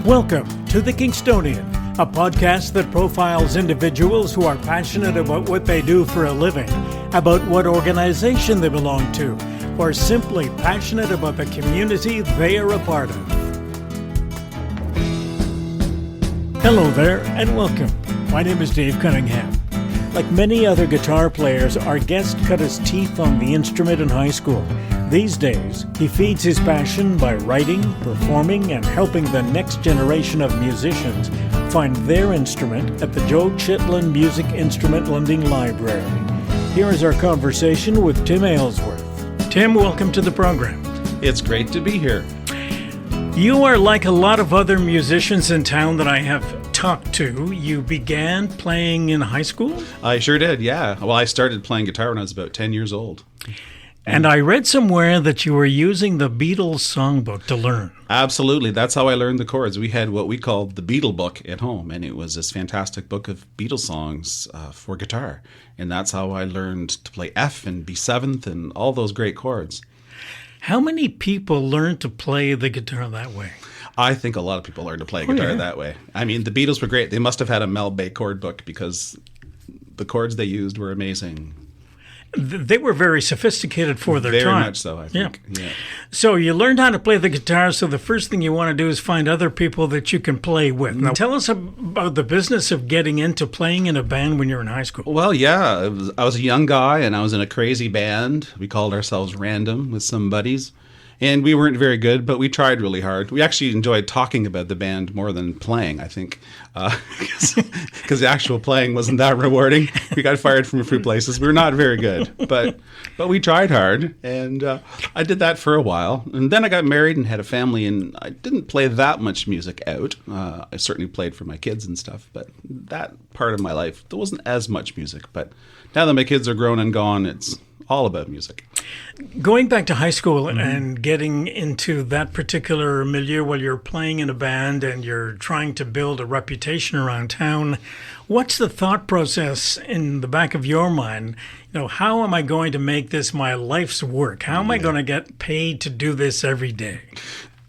Welcome to The Kingstonian, a podcast that profiles individuals who are passionate about what they do for a living, about what organization they belong to, or simply passionate about the community they are a part of. Hello there, and welcome. My name is Dave Cunningham. Like many other guitar players, our guest cut his teeth on the instrument in high school. These days, he feeds his passion by writing, performing, and helping the next generation of musicians find their instrument at the Joe Chithalen Music Instrument Lending Library. Here is our conversation with Tim Aylesworth. Tim, welcome to the program. It's great to be here. You are like a lot of other musicians in town that I have talked to. You began playing in high school? I sure did, yeah. Well, I started playing guitar when I was about 10 years old. And I read somewhere that you were using the Beatles songbook to learn. Absolutely. That's how I learned the chords. We had what we called the Beatle book at home, and it was this fantastic book of Beatles songs for guitar. And that's how I learned to play F and B7th and all those great chords. How many people learn to play the guitar that way? I think a lot of people learn to play guitar that way. I mean, the Beatles were great. They must have had a Mel Bay chord book because the chords they used were amazing. They were very sophisticated for their time. Very much so, I think. Yeah. So you learned how to play the guitar, so the first thing you want to do is find other people that you can play with. Now, tell us about the business of getting into playing in a band when you're in high school. Well, yeah, I was a young guy, and I was in a crazy band. We called ourselves Random with some buddies. And we weren't very good, but we tried really hard. We actually enjoyed talking about the band more than playing, I think, because the actual playing wasn't that rewarding. We got fired from a few places. We were not very good, but we tried hard, and I did that for a while. And then I got married and had a family, and I didn't play that much music out. I certainly played for my kids and stuff, but that part of my life, there wasn't as much music. But now that my kids are grown and gone, it's all about music. Going back to high school and getting into that particular milieu while you're playing in a band and you're trying to build a reputation around town, what's the thought process in the back of your mind? You know, how am I going to make this my life's work? How am I going to get paid to do this every day?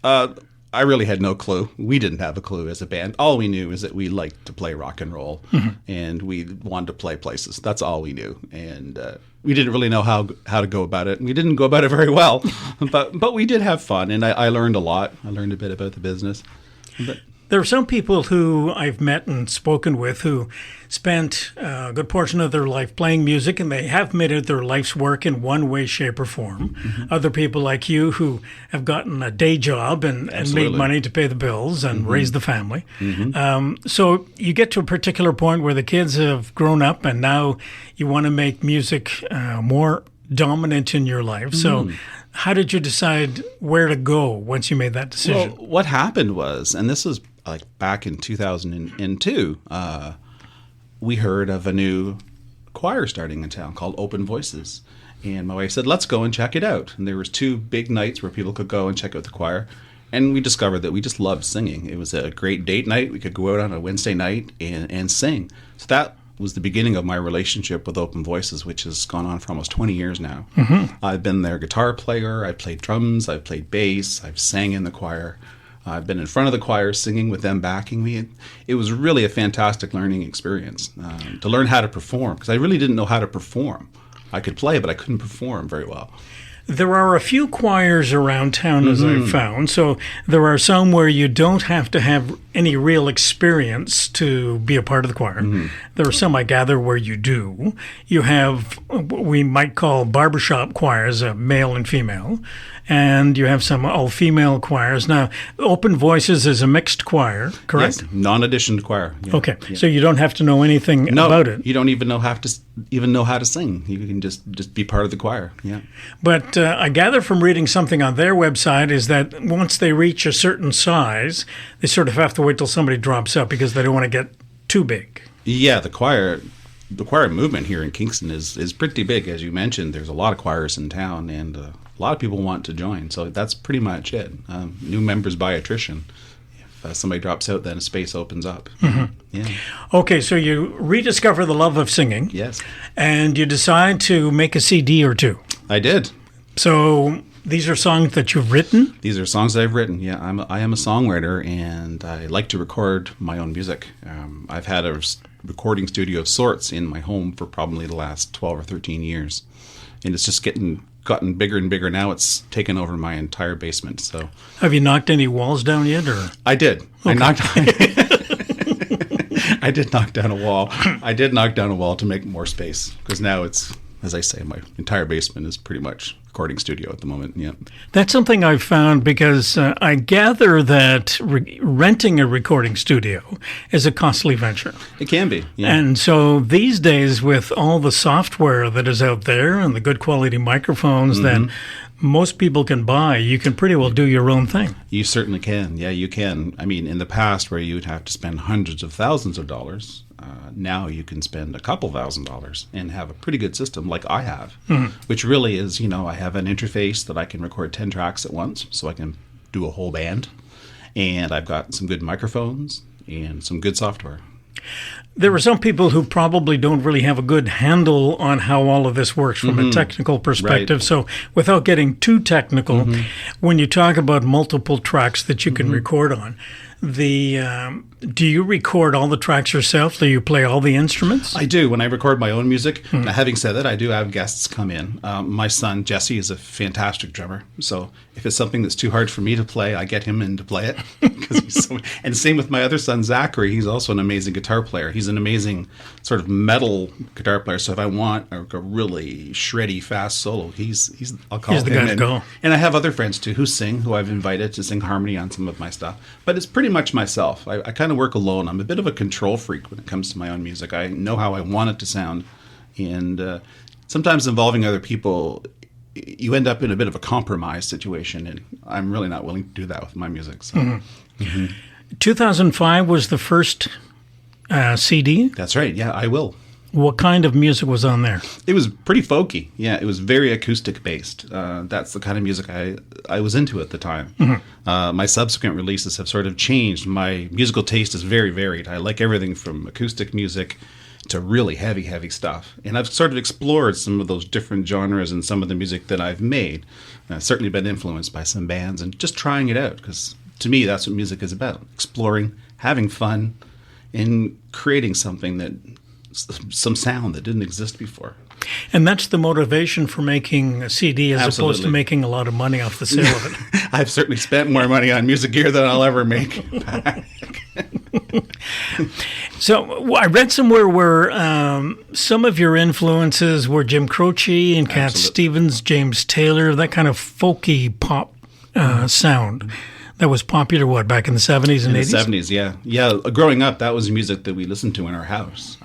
I really had no clue. We didn't have a clue as a band. All we knew is that we liked to play rock and roll, and we wanted to play places. That's all we knew, and we didn't really know how to go about it. We didn't go about it very well, but we did have fun, and I learned a lot. I learned a bit about the business. There are some people who I've met and spoken with who spent a good portion of their life playing music, and they have made it their life's work in one way, shape, or form. Other people like you who have gotten a day job and made money to pay the bills and raise the family. So you get to a particular point where the kids have grown up, and now you want to make music more dominant in your life. So how did you decide where to go once you made that decision? Well, what happened was, and this was like back in 2002, we heard of a new choir starting in town called Open Voices. And my wife said, let's go and check it out. And there was 2 big nights where people could go and check out the choir. And we discovered that we just loved singing. It was a great date night. We could go out on a Wednesday night and sing. So that was the beginning of my relationship with Open Voices, which has gone on for almost 20 years now. I've been their guitar player. I played drums. I played bass. I've sang in the choir. I've been in front of the choir singing with them backing me. It was really a fantastic learning experience to learn how to perform, because I really didn't know how to perform. I could play, but I couldn't perform very well. There are a few choirs around town, as I've found. So there are some where you don't have to have any real experience to be a part of the choir. There are some, I gather, where you do. You have what we might call barbershop choirs, male and female. And you have some all-female choirs. Now, Open Voices is a mixed choir, correct? Yes, non-auditioned choir. Yeah. Okay, so you don't have to know anything about it. You don't even know how to sing. You can just be part of the choir. Yeah. But I gather from reading something on their website is that once they reach a certain size, they sort of have to wait till somebody drops out because they don't want to get too big. Yeah, the choir movement here in Kingston is pretty big, as you mentioned. There's a lot of choirs in town, and a lot of people want to join. So that's pretty much it. New members by attrition. If somebody drops out, then a space opens up. Yeah. Okay, so you rediscover the love of singing. Yes. And you decide to make a CD or 2. I did. So These are songs that you've written? These are songs that I've written. Yeah, I am a songwriter, and I like to record my own music. I've had a recording studio of sorts in my home for probably the last 12 or 13 years, and it's just gotten bigger and bigger. Now it's taken over my entire basement. So, have you knocked any walls down yet? Or I did. Okay. I did knock down a wall. I did knock down a wall to make more space, because now it's, as I say, my entire basement is pretty much recording studio at the moment. Yeah, that's something I've found, because I gather that renting a recording studio is a costly venture. It can be. Yeah. And so these days, with all the software that is out there and the good quality microphones that most people can buy, you can pretty well do your own thing. You certainly can. Yeah, you can. I mean, in the past, where you would have to spend hundreds of thousands of dollars, now you can spend a couple $1,000s and have a pretty good system like I have, which really is, I have an interface that I can record 10 tracks at once, so I can do a whole band. And I've got some good microphones and some good software. There are some people who probably don't really have a good handle on how all of this works from a technical perspective. Right. So without getting too technical, when you talk about multiple tracks that you can record on, do you record all the tracks yourself? Do you play all the instruments? I do. When I record my own music. Now, having said that, I do have guests come in. My son, Jesse, is a fantastic drummer. So if it's something that's too hard for me to play, I get him in to play it. And same with my other son, Zachary. He's also an amazing guitar player. He's an amazing sort of metal guitar player. So if I want a really shreddy, fast solo, I'll call him the guy to go. And I have other friends, too, who I've invited to sing harmony on some of my stuff. But it's pretty much myself. I kind of work alone. I'm a bit of a control freak when it comes to my own music. I know how I want it to sound, and sometimes involving other people, you end up in a bit of a compromise situation, and I'm really not willing to do that with my music. So. 2005 was the first CD? That's right. Yeah, I Will. What kind of music was on there? It was pretty folky. Yeah, it was very acoustic based. That's the kind of music I was into at the time. My subsequent releases have sort of changed. My musical taste is very varied. I like everything from acoustic music to really heavy, heavy stuff. And I've sort of explored some of those different genres in some of the music that I've made. I've certainly been influenced by some bands and just trying it out, because to me, that's what music is about. Exploring, having fun, and creating something some sound that didn't exist before. And that's the motivation for making a CD as opposed to making a lot of money off the sale of it. I've certainly spent more money on music gear than I'll ever make back. So I read somewhere where some of your influences were Jim Croce and Cat Stevens, James Taylor, that kind of folky pop sound. That was popular, back in the 70s and 80s? In the 70s, yeah. Yeah, growing up, that was music that we listened to in our house.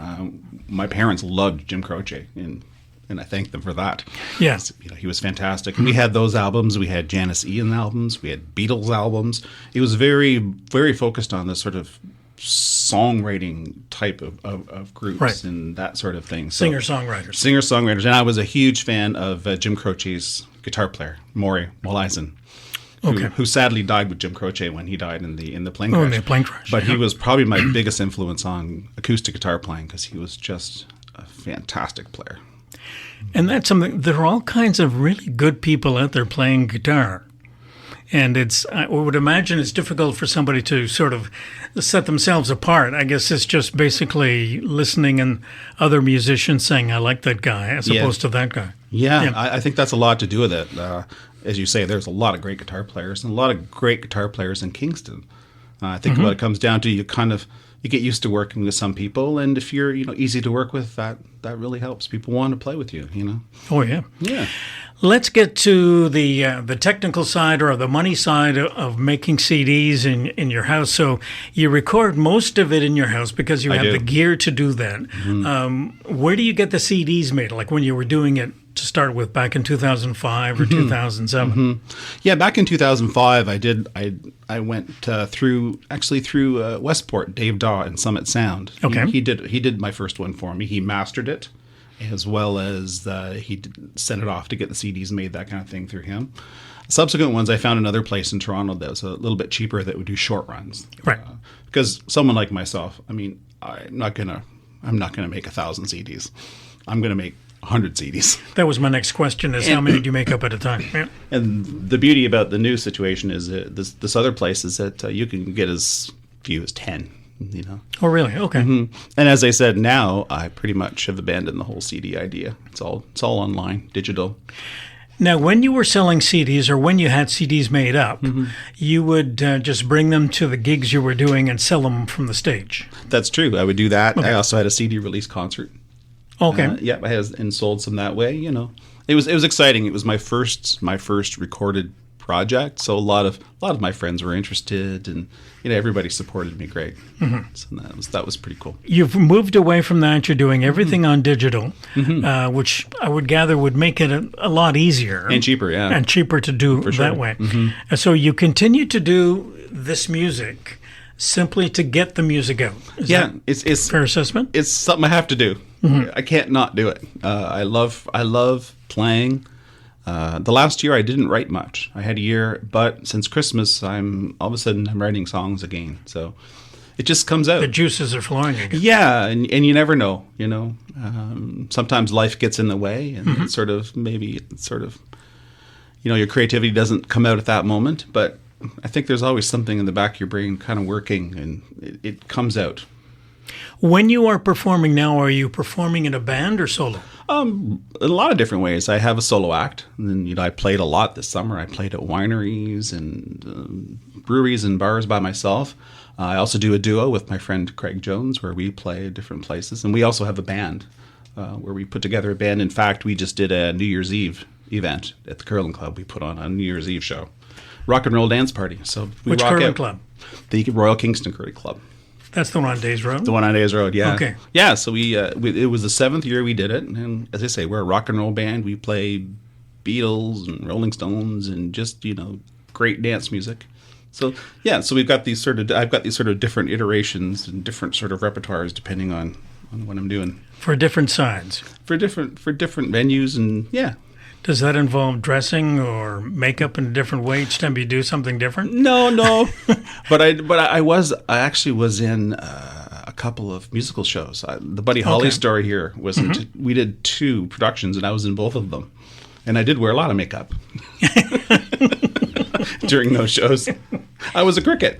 My parents loved Jim Croce, and I thank them for that. Yes. He was fantastic. And we had those albums. We had Janis Ian albums. We had Beatles albums. It was very, very focused on this sort of songwriting type of groups and that sort of thing. So, Singer-songwriters. And I was a huge fan of Jim Croce's guitar player, Maury Muehlisen. Who sadly died with Jim Croce when he died in the plane crash. In the plane crash. But he was probably my biggest influence on acoustic guitar playing, because he was just a fantastic player. And that's something, there are all kinds of really good people out there playing guitar. And I would imagine it's difficult for somebody to sort of set themselves apart. I guess it's just basically listening and other musicians saying, I like that guy, as opposed to that guy. Yeah. I think that's a lot to do with it. As you say, there's a lot of great guitar players, and a lot of great guitar players in Kingston. I think what it comes down to, you get used to working with some people, and if you're easy to work with, that really helps. People want to play with you. Oh yeah. Yeah. Let's get to the technical side, or the money side of making CDs in your house. So you record most of it in your house because you have the gear to do that. Where do you get the CDs made? Like when you were doing it to start with back in 2005 or 2007? Yeah, back in 2005, I went through Westport, Dave Daw and Summit Sound. Okay. He did my first one for me. He mastered it, as well as he sent it off to get the CDs made, that kind of thing, through him. Subsequent ones, I found another place in Toronto that was a little bit cheaper that would do short runs. Right. Because someone like myself, I'm not gonna make 1,000 CDs. I'm gonna make 100 CDs. That was my next question: is how many do you make up at a time? Yeah. And the beauty about the new situation is this other place is that you can get as few as 10. You know. Oh, really? Okay. Mm-hmm. And as I said, now I pretty much have abandoned the whole CD idea. It's all online, digital. Now, when you were selling CDs or when you had CDs made up, you would just bring them to the gigs you were doing and sell them from the stage. That's true. I would do that. Okay. I also had a CD release concert. Okay. Yeah, I had and sold some that way. You know, it was exciting. It was my first recorded project, so a lot of my friends were interested, and everybody supported me great. So that was pretty cool. You've moved away from that. You're doing everything on digital, which I would gather would make it a lot easier and cheaper, and cheaper to do that way. And so you continue to do this music simply to get the music out. Is that it's fair assessment. It's something I have to do. I can't not do it. I love playing. The last year I didn't write much. I had a year, but since Christmas, I'm writing songs again. So it just comes out. The juices are flowing again. Yeah, and you never know. Sometimes life gets in the way, and it's sort of your creativity doesn't come out at that moment. But I think there's always something in the back of your brain kind of working, and it comes out. When you are performing now, are you performing in a band or solo? In a lot of different ways. I have a solo act, and then I played a lot this summer. I played at wineries and breweries and bars by myself. I also do a duo with my friend Craig Jones, where we play at different places, and we also have a band where we put together a band. In fact, we just did a New Year's Eve event at the Curling Club. We put on a New Year's Eve show, rock and roll dance party. So Which curling club? The Royal Kingston Curling Club. That's the one on Days Road? The one on Days Road, yeah. Okay. Yeah, so it was the 7th year we did it. And as I say, we're a rock and roll band. We play Beatles and Rolling Stones and just, great dance music. So, yeah, so I've got these sort of different iterations and different sort of repertoires depending on what I'm doing. For different sides? For different venues, and yeah. Does that involve dressing or makeup in a different way each time you do something different? No. but I actually was in a couple of musical shows. The Buddy Holly story here was we did 2 productions, and I was in both of them, and I did wear a lot of makeup during those shows. I was a cricket.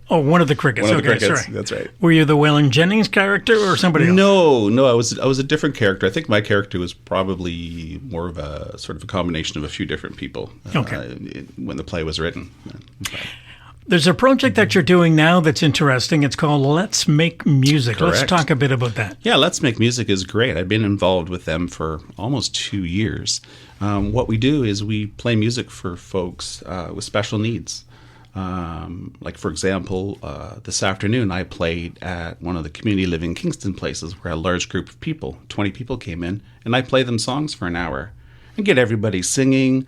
One of the crickets. One of the crickets. Sorry. That's right. Were you the Waylon Jennings character or somebody else? No. I was a different character. I think my character was probably more of a sort of a combination of a few different people. When the play was written. There's a project that you're doing now that's interesting. It's called Let's Make Music. Correct. Let's talk a bit about that. Yeah, Let's Make Music is great. I've been involved with them for almost 2 years. What we do is we play music for folks with special needs. Like, for example, this afternoon I played at one of the community living Kingston places where a large group of people, 20 people came in, and I play them songs for an hour and get everybody singing.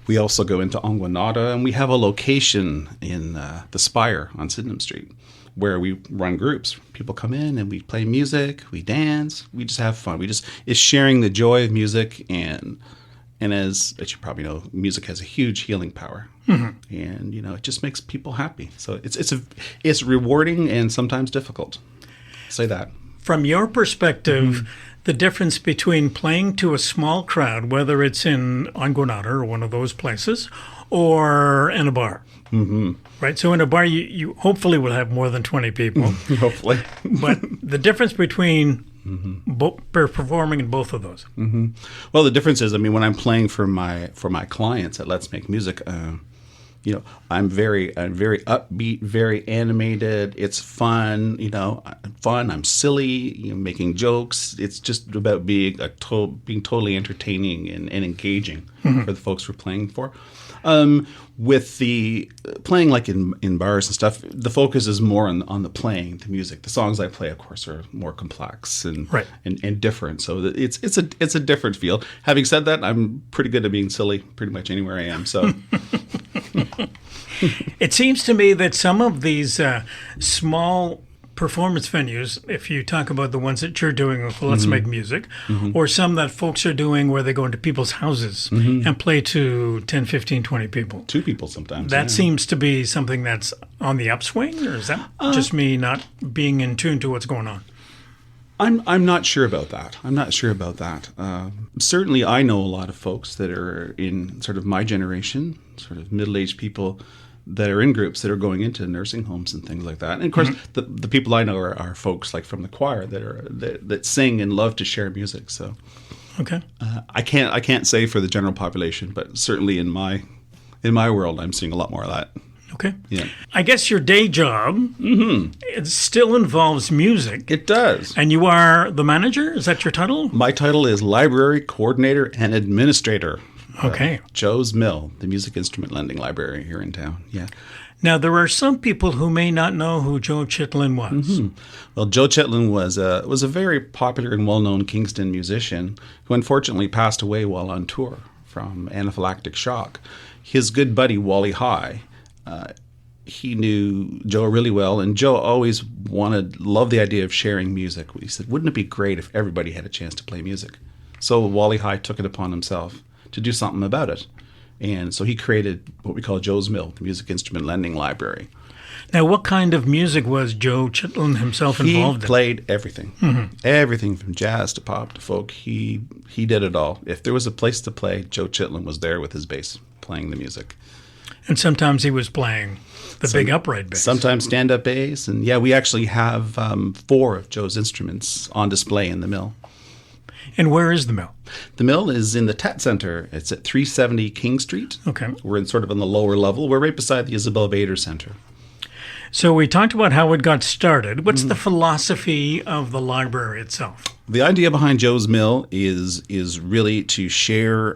We also go into Anguanada, and we have a location in the Spire on Sydenham Street where we run groups. People come in and we play music, we dance, we just have fun. It's sharing the joy of music, and as you probably know, music has a huge healing power, and it just makes people happy. So it's rewarding and sometimes difficult. Say that. From your perspective, the difference between playing to a small crowd, whether it's in Anguanada or one of those places, or in a bar, right? So in a bar, you hopefully will have more than 20 people. Hopefully, but the difference between performing in both of those. Well, the difference is, when I'm playing for my clients at Let's Make Music, I'm very upbeat, very animated. It's fun, I'm silly, making jokes. It's just about being totally entertaining and engaging for the folks we're playing for. With the playing, like in bars and stuff, the focus is more on the playing, the music. The songs I play, of course, are more complex and different. So it's a different feel. Having said that, I'm pretty good at being silly pretty much anywhere I am. So. It seems to me that some of these small performance venues, if you talk about the ones that you're doing with Let's Make Music, or some that folks are doing where they go into people's houses and play to 10, 15, 20 people. 2 people sometimes. That seems to be something that's on the upswing, or is that just me not being in tune to what's going on? I'm not sure about that. Certainly, I know a lot of folks that are in sort of my generation, sort of middle-aged people that are in groups that are going into nursing homes and things like that. And of course, the people I know are folks like from the choir that sing and love to share music. So, okay, I can't say for the general population, but certainly in my world, I'm seeing a lot more of that. Okay. Yeah. I guess your day job it still involves music. It does. And you are the manager? Is that your title? My title is Library Coordinator and Administrator. Okay. Joe's Mill, the music instrument lending library here in town. Yeah. Now, there are some people who may not know who Joe Chithalen was. Well, Joe Chithalen was a very popular and well-known Kingston musician who unfortunately passed away while on tour from anaphylactic shock. His good buddy, Wally High, he knew Joe really well, and Joe always loved the idea of sharing music. He said, wouldn't it be great if everybody had a chance to play music? So Wally High took it upon himself to do something about it. And so he created what we call Joe's Mill, the music instrument lending library. Now, what kind of music was Joe Chithalen himself involved in? He played everything. Everything from jazz to pop to folk. He did it all. If there was a place to play, Joe Chithalen was there with his bass playing the music. And sometimes he was playing the big upright bass. Sometimes stand-up bass. And yeah, we actually have 4 of Joe's instruments on display in the mill. And where is the mill? The mill is in the Tet Center. It's at 370 King Street. Okay. We're sort of on the lower level. We're right beside the Isabel Bader Center. So we talked about how it got started. What's the philosophy of the library itself? The idea behind Joe's Mill is really to share,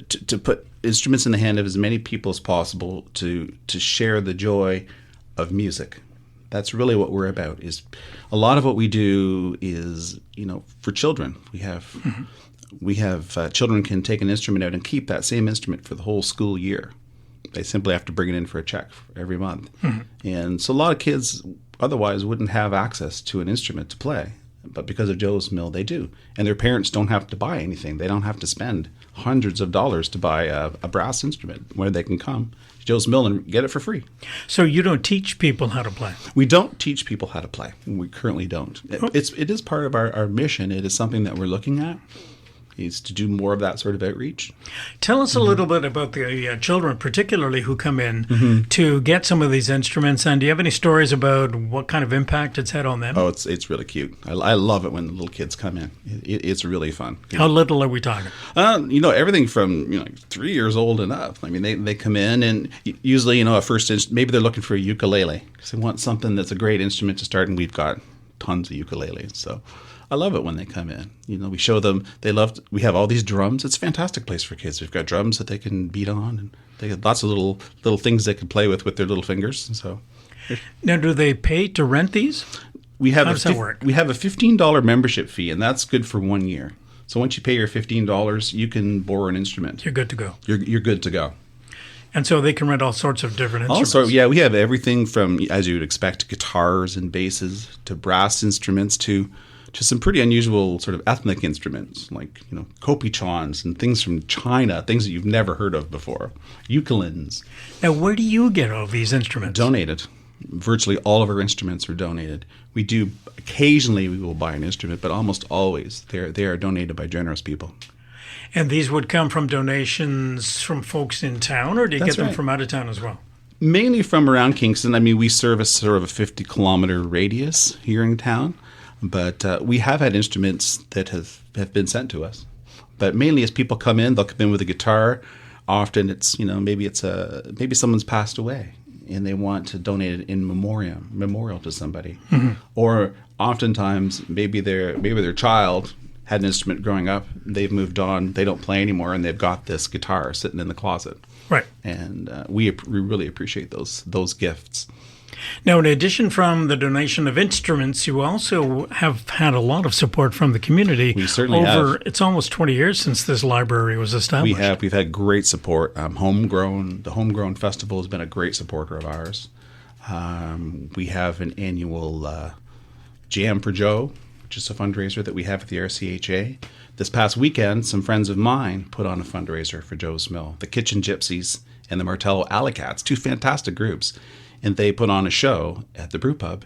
to put instruments in the hand of as many people as possible to share the joy of music. That's really what we're about. Is a lot of what we do is, for children. We have children can take an instrument out and keep that same instrument for the whole school year. They simply have to bring it in for a check every month. And so a lot of kids otherwise wouldn't have access to an instrument to play. But because of Joe's Mill, they do. And their parents don't have to buy anything. They don't have to spend hundreds of dollars to buy a brass instrument where they can come to Joe's Mill and get it for free. So you don't teach people how to play? We don't teach people how to play. We currently don't. It is part of our mission. It is something that we're looking at, is to do more of that sort of outreach. Tell us a little bit about the children, particularly who come in to get some of these instruments. And do you have any stories about what kind of impact it's had on them? Oh, it's really cute. I love it when the little kids come in. It's really fun. How little are we talking? Everything from 3 years old and up. I mean, they come in and usually, maybe they're looking for a ukulele because they want something that's a great instrument to start, and we've got tons of ukuleles. So I love it when they come in. We show them, we have all these drums. It's a fantastic place for kids. We've got drums that they can beat on, and they got lots of little things they can play with their little fingers. So, now, do they pay to rent these? How does that work? We have a $15 membership fee, and that's good for 1 year. So once you pay your $15, you can borrow an instrument. You're good to go. You're good to go. And so they can rent all sorts of different instruments. Also, yeah, we have everything from, as you would expect, guitars and basses to brass instruments to some pretty unusual sort of ethnic instruments like, kopichons and things from China, things that you've never heard of before, ukulelens. Now, where do you get all these instruments? Donated. Virtually all of our instruments are donated. Occasionally we will buy an instrument, but almost always they are donated by generous people. And these would come from donations from folks in town, or do you get them from out of town as well? Mainly from around Kingston. I mean, we service sort of a 50-kilometer radius here in town. But we have had instruments that have been sent to us. But mainly as people come in, they'll come in with a guitar. Often it's, maybe someone's passed away and they want to donate it in memorial to somebody. Or oftentimes maybe their child had an instrument growing up, they've moved on, they don't play anymore, and they've got this guitar sitting in the closet. Right. And we really appreciate those gifts. Now, in addition from the donation of instruments, you also have had a lot of support from the community. We certainly have. It's almost 20 years since this library was established. We have. We've had great support. The Homegrown Festival has been a great supporter of ours. We have an annual Jam for Joe, which is a fundraiser that we have at the RCHA. This past weekend, some friends of mine put on a fundraiser for Joe's Mill. The Kitchen Gypsies and the Martello Alley Cats, 2 fantastic groups. And they put on a show at the brew pub,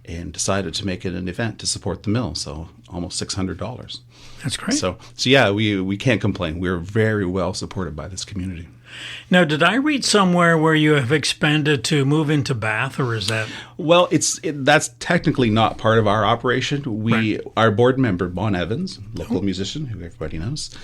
and decided to make it an event to support the mill. So almost $600. That's great. So yeah, we can't complain. We're very well supported by this community. Now, did I read somewhere where you have expanded to move into Bath, or is that? Well, that's technically not part of our operation. Our board member, Bon Evans, local musician who everybody knows,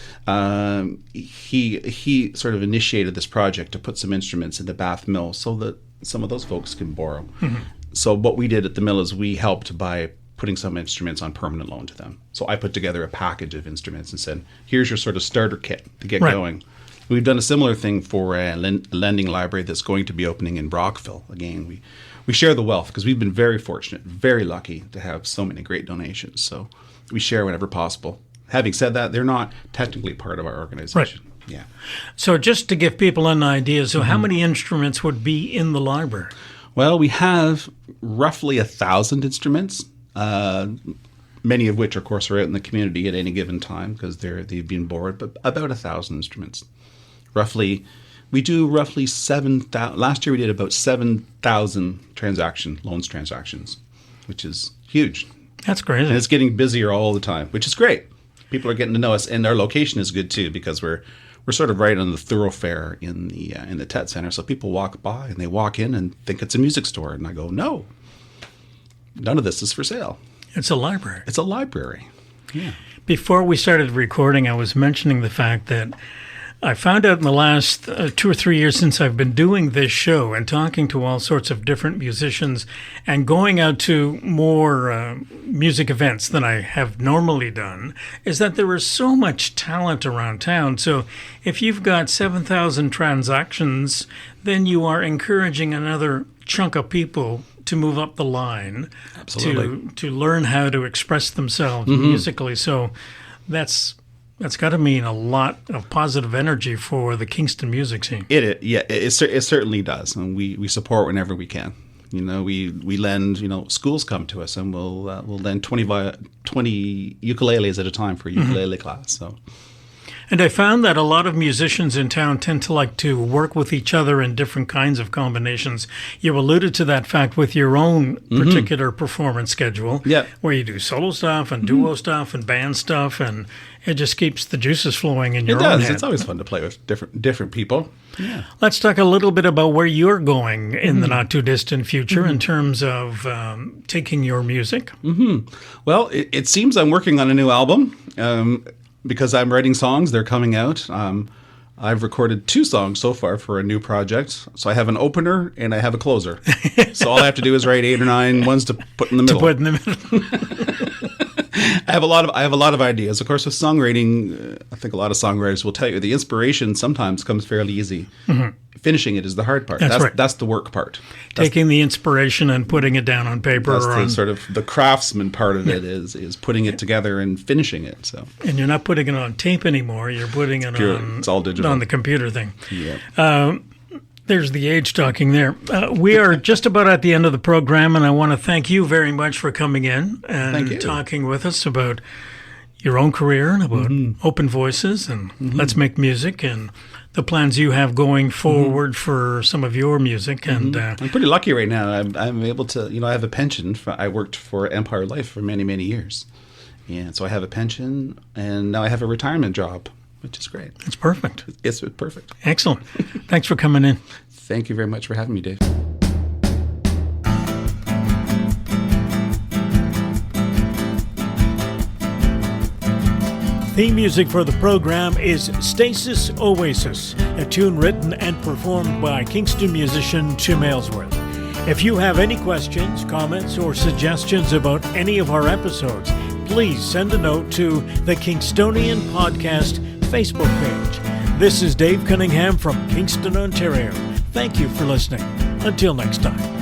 he sort of initiated this project to put some instruments in the Bath Mill so that some of those folks can borrow. Mm-hmm. So what we did at the mill is we helped by putting some instruments on permanent loan to them. So I put together a package of instruments and said, here's your sort of starter kit to get going. We've done a similar thing for a lending library that's going to be opening in Brockville. Again, we share the wealth because we've been very fortunate, very lucky to have so many great donations. So we share whenever possible. Having said that, they're not technically part of our organization. Right. Yeah. So just to give people an idea, so how many instruments would be in the library? Well, we have roughly 1,000 instruments, many of which, of course, are out in the community at any given time because they've been borrowed, but about 1,000 instruments. We do roughly 7,000. Last year we did about 7,000 loans transactions, which is huge. That's crazy. And it's getting busier all the time, which is great. People are getting to know us, and our location is good too because we're sort of right on the thoroughfare in the TET Center. So people walk by and they walk in and think it's a music store, and I go, no, none of this is for sale. It's a library. It's a library. Yeah. Before we started recording, I was mentioning the fact that I found out in the last 2 or 3 years since I've been doing this show and talking to all sorts of different musicians and going out to more music events than I have normally done, is that there is so much talent around town. So if you've got 7,000 transactions, then you are encouraging another chunk of people to move up the line. Absolutely. to learn how to express themselves musically. So that's got to mean a lot of positive energy for the Kingston music scene. It certainly does, and we support whenever we can. We lend. Schools come to us, and we'll lend 20 ukuleles at a time for a ukulele class. So. And I found that a lot of musicians in town tend to like to work with each other in different kinds of combinations. You alluded to that fact with your own particular performance schedule, where you do solo stuff and duo stuff and band stuff, and it just keeps the juices flowing in your own head. It's always fun to play with different people. Yeah. Let's talk a little bit about where you're going in the not-too-distant future in terms of taking your music. Well, it seems I'm working on a new album. Because I'm writing songs, they're coming out. I've recorded 2 songs so far for a new project. So I have an opener and I have a closer. So all I have to do is write 8 or 9 ones to put in the middle. I have a lot of ideas. Of course, with songwriting, I think a lot of songwriters will tell you the inspiration sometimes comes fairly easy. Finishing it is the hard part. That's the work part. Taking the inspiration and putting it down on paper. That's sort of the craftsman part of it is putting it together and finishing it. So. And you're not putting it on tape anymore. You're putting it it's all digital. On the computer thing. Yeah. There's the age talking there. We are just about at the end of the program, and I want to thank you very much for coming in and talking with us about your own career and about Open Voices and Let's Make Music and the plans you have going forward for some of your music. And I'm pretty lucky right now. I'm able to, I have a pension. I worked for Empire Life for many, many years. And so I have a pension, and now I have a retirement job, which is great. It's perfect. It's perfect. Excellent. Thanks for coming in. Thank you very much for having me, Dave. Theme music for the program is Stasis Oasis, a tune written and performed by Kingston musician Tim Aylesworth. If you have any questions, comments, or suggestions about any of our episodes, please send a note to the Kingstonian Podcast Facebook page. This is Dave Cunningham from Kingston, Ontario. Thank you for listening. Until next time.